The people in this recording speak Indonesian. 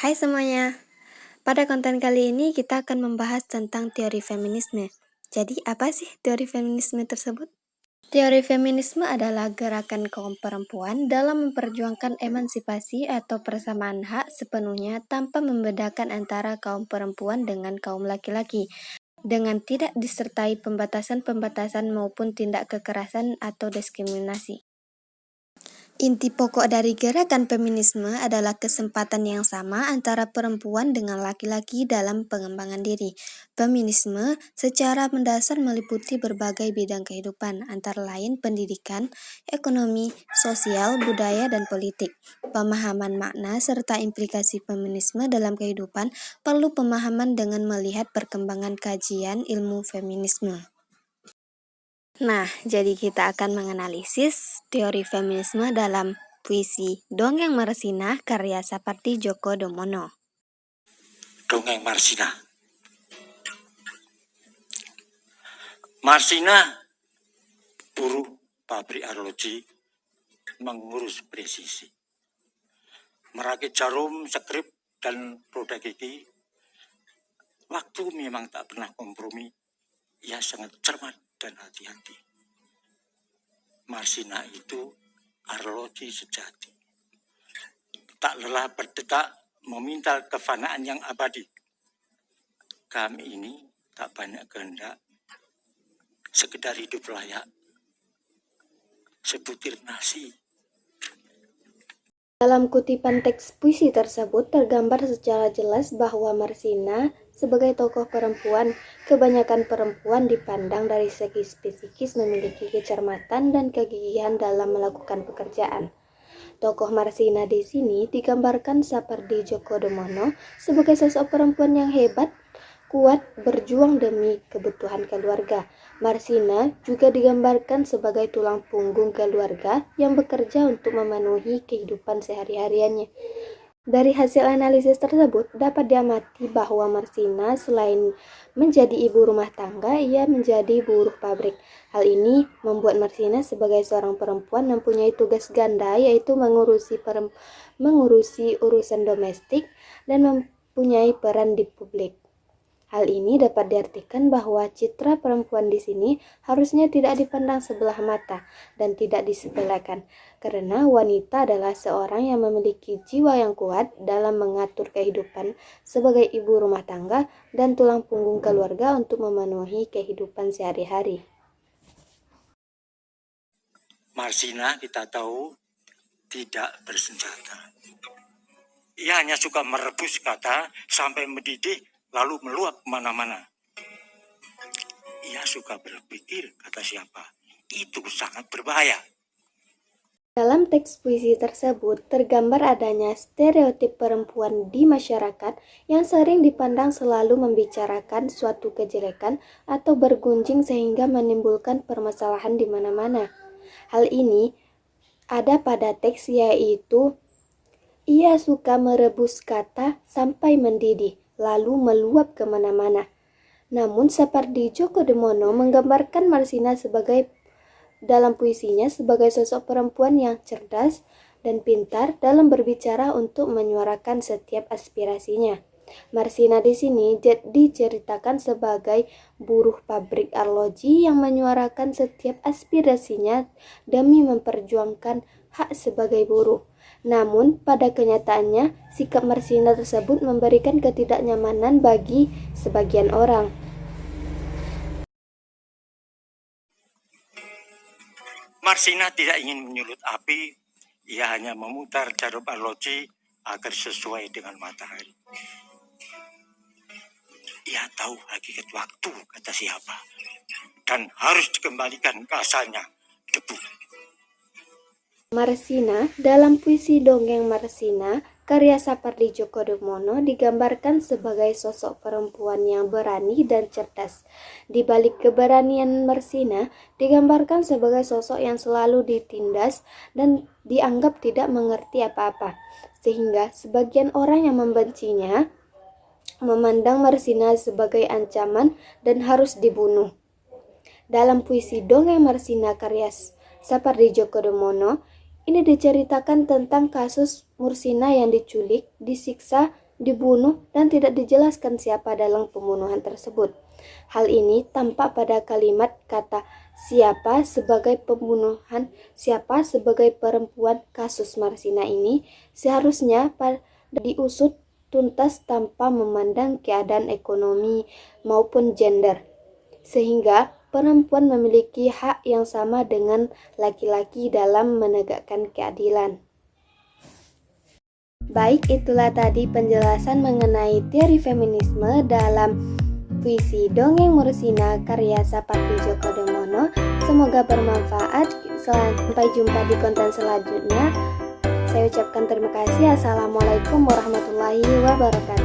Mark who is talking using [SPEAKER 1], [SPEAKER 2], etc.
[SPEAKER 1] Hai semuanya, pada konten kali ini kita akan membahas tentang teori feminisme. Jadi apa sih teori feminisme tersebut? Teori feminisme adalah gerakan kaum perempuan dalam memperjuangkan emansipasi atau persamaan hak sepenuhnya tanpa membedakan antara kaum perempuan dengan kaum laki-laki, dengan tidak disertai pembatasan-pembatasan maupun tindak kekerasan atau diskriminasi. Inti pokok dari gerakan feminisme adalah kesempatan yang sama antara perempuan dengan laki-laki dalam pengembangan diri. Feminisme secara mendasar meliputi berbagai bidang kehidupan, antara lain pendidikan, ekonomi, sosial, budaya, dan politik. Pemahaman makna serta implikasi feminisme dalam kehidupan perlu pemahaman dengan melihat perkembangan kajian ilmu feminisme. Nah, jadi kita akan menganalisis teori feminisme dalam puisi Dongeng Marsina karya Sapardi Djoko Damono.
[SPEAKER 2] Dongeng Marsina. Marsina, buruh pabrik arloji, mengurus presisi. Merakit jarum, skrip, dan produk gigi. Waktu memang tak pernah kompromi. Ia sangat cermat dan hati-hati. Marsina itu arloji sejati. Tak lelah berdetak meminta kefanaan yang abadi. Kami ini tak banyak kehendak, sekedar hidup layak, sebutir nasi.
[SPEAKER 1] Dalam kutipan teks puisi tersebut tergambar secara jelas bahwa Marsina sebagai tokoh perempuan, kebanyakan perempuan dipandang dari segi psikis memiliki kecermatan dan kegigihan dalam melakukan pekerjaan. Tokoh Marsina di sini digambarkan Sapardi Djoko Damono sebagai sosok perempuan yang hebat, kuat, berjuang demi kebutuhan keluarga. Marsina juga digambarkan sebagai tulang punggung keluarga yang bekerja untuk memenuhi kehidupan sehari-hariannya. Dari hasil analisis tersebut dapat diamati bahwa Marsina selain menjadi ibu rumah tangga, ia menjadi buruh pabrik. Hal ini membuat Marsina sebagai seorang perempuan mempunyai tugas ganda, yaitu mengurusi urusan domestik dan mempunyai peran di publik. Hal ini dapat diartikan bahwa citra perempuan di sini harusnya tidak dipandang sebelah mata dan tidak disepelekan, karena wanita adalah seorang yang memiliki jiwa yang kuat dalam mengatur kehidupan sebagai ibu rumah tangga dan tulang punggung keluarga untuk memenuhi kehidupan sehari-hari.
[SPEAKER 2] Marsina kita tahu tidak bersenjata. Ia hanya suka merebus kata sampai mendidih lalu meluap kemana-mana. Ia suka berpikir, kata siapa, itu sangat berbahaya.
[SPEAKER 1] Dalam teks puisi tersebut tergambar adanya stereotip perempuan di masyarakat yang sering dipandang selalu membicarakan suatu kejelekan atau bergunjing sehingga menimbulkan permasalahan di mana-mana. Hal ini ada pada teks, yaitu ia suka merebus kata sampai mendidih lalu meluap kemana-mana. Namun Sapardi Djoko Damono menggambarkan Marsina dalam puisinya sebagai sosok perempuan yang cerdas dan pintar dalam berbicara untuk menyuarakan setiap aspirasinya. Marsina di sini diceritakan sebagai buruh pabrik arloji yang menyuarakan setiap aspirasinya demi memperjuangkan hak sebagai buruh. Namun, pada kenyataannya, sikap Marsina tersebut memberikan ketidaknyamanan bagi sebagian orang.
[SPEAKER 2] Marsina tidak ingin menyulut api, ia hanya memutar jarum arloji agar sesuai dengan matahari. Ia tahu hakikat waktu, kata siapa, dan harus dikembalikan ke asalnya, debu.
[SPEAKER 1] Marsina dalam puisi Dongeng Marsina karya Sapardi Djoko Damono digambarkan sebagai sosok perempuan yang berani dan cerdas. Di balik keberanian Marsina digambarkan sebagai sosok yang selalu ditindas dan dianggap tidak mengerti apa-apa, sehingga sebagian orang yang membencinya memandang Marsina sebagai ancaman dan harus dibunuh. Dalam puisi Dongeng Marsina karya Sapardi Djoko Damono, ini diceritakan tentang kasus Marsina yang diculik, disiksa, dibunuh dan tidak dijelaskan siapa dalam pembunuhan tersebut. Hal ini tampak pada kalimat kata siapa sebagai pembunuhan, siapa sebagai perempuan. Kasus Marsina ini seharusnya diusut tuntas tanpa memandang keadaan ekonomi maupun gender, sehingga perempuan memiliki hak yang sama dengan laki-laki dalam menegakkan keadilan. Baik, itulah tadi penjelasan mengenai teori feminisme dalam puisi Dongeng Marsina karya Sapati Djoko Damono. Semoga bermanfaat. Sampai jumpa di konten selanjutnya. Saya ucapkan terima kasih. Assalamualaikum warahmatullahi wabarakatuh.